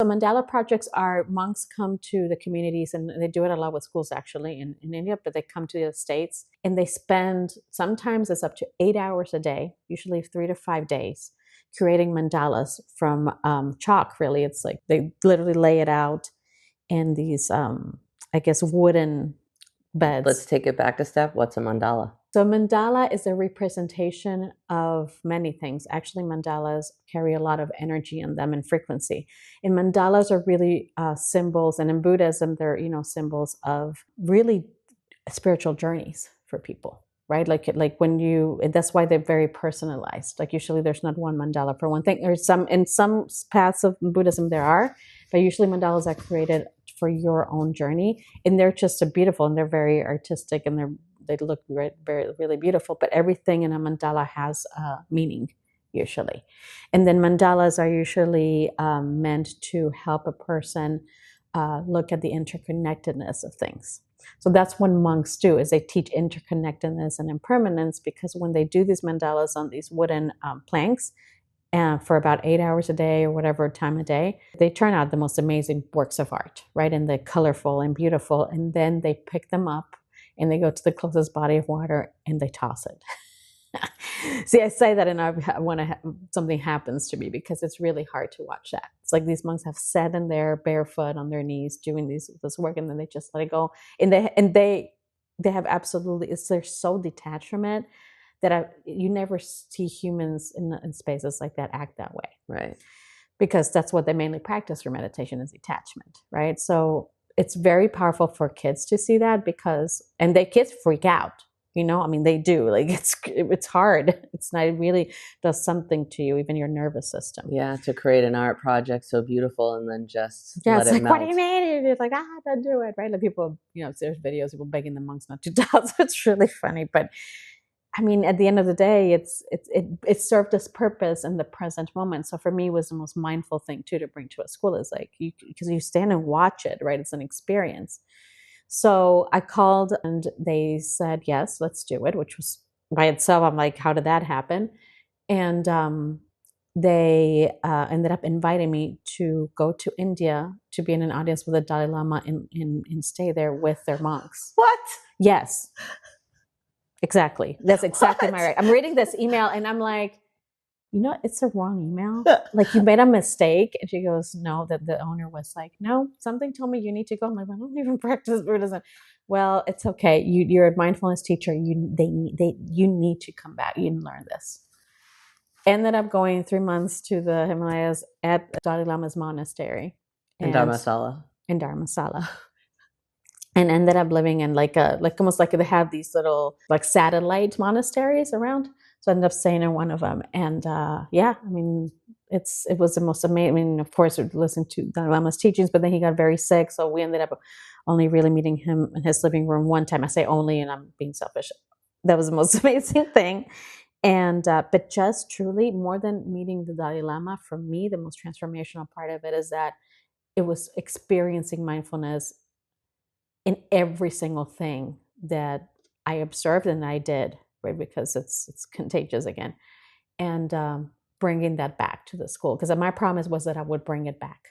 So Mandala projects are monks come to the communities, and they do it a lot with schools actually in India, but they come to the States and they spend, sometimes it's up to 8 hours a day, usually 3 to 5 days, creating mandalas from chalk, really. It's like they literally lay it out in these, I guess, wooden beds. Let's take it back a step. What's a mandala? So mandala is a representation of many things. Actually, mandalas carry a lot of energy in them and frequency. And mandalas are really symbols, and in Buddhism, they're symbols of really spiritual journeys for people, right? Like when you, and that's why they're very personalized. Like usually, there's not one mandala for one thing. There's in some paths of Buddhism there are, but usually mandalas are created for your own journey, and they're just beautiful, and they're very artistic, and they look really beautiful, but everything in a mandala has meaning usually. And then mandalas are usually meant to help a person look at the interconnectedness of things. So that's what monks do, is they teach interconnectedness and impermanence, because when they do these mandalas on these wooden planks, for about 8 hours a day or whatever time of day, they turn out the most amazing works of art, right? And they're colorful and beautiful. And then they pick them up and they go to the closest body of water and they toss it. See, I say that and I want to something happens to me, because it's really hard to watch that. It's like these monks have sat in there barefoot on their knees doing this work, and then they just let it go. And they have absolutely, they're so detached from it that you never see humans in spaces like that act that way. Right. Because that's what they mainly practice for meditation, is detachment, right? So it's very powerful for kids to see that, and the kids freak out, I mean, they do. Like it's hard. It's not, it really does something to you, even your nervous system. Yeah, to create an art project so beautiful and then just let it like, melt. What do you mean? It's like, don't do it, right? Like people, there's videos of people begging the monks not to toss. It's really funny, but I mean, at the end of the day, it served its purpose in the present moment. So for me, it was the most mindful thing too to bring to a school, is like, because you stand and watch it, right? It's an experience. So I called and they said, yes, let's do it, which was by itself, I'm like, how did that happen? And they ended up inviting me to go to India to be in an audience with the Dalai Lama and stay there with their monks. What? Yes. Exactly. That's exactly my right. I'm reading this email and I'm like, it's a wrong email. Like, you made a mistake. And she goes, no, that the owner was like, no, something told me you need to go. I'm like, I don't even practice Buddhism. Well, it's okay. You're a mindfulness teacher. You need to come back. You learn this. Ended up going 3 months to the Himalayas at Dalai Lama's monastery. In Dharamsala. In Dharamsala. And ended up living in like almost like they have these little like satellite monasteries around. So I ended up staying in one of them. And I mean, it was the most amazing. I mean, of course, we listened to Dalai Lama's teachings, but then he got very sick. So we ended up only really meeting him in his living room one time. I say only, and I'm being selfish. That was the most amazing thing. And but just truly, more than meeting the Dalai Lama, for me, the most transformational part of it is that it was experiencing mindfulness in every single thing that I observed and I did, right? Because it's contagious again. And bringing that back to the school. Because my promise was that I would bring it back.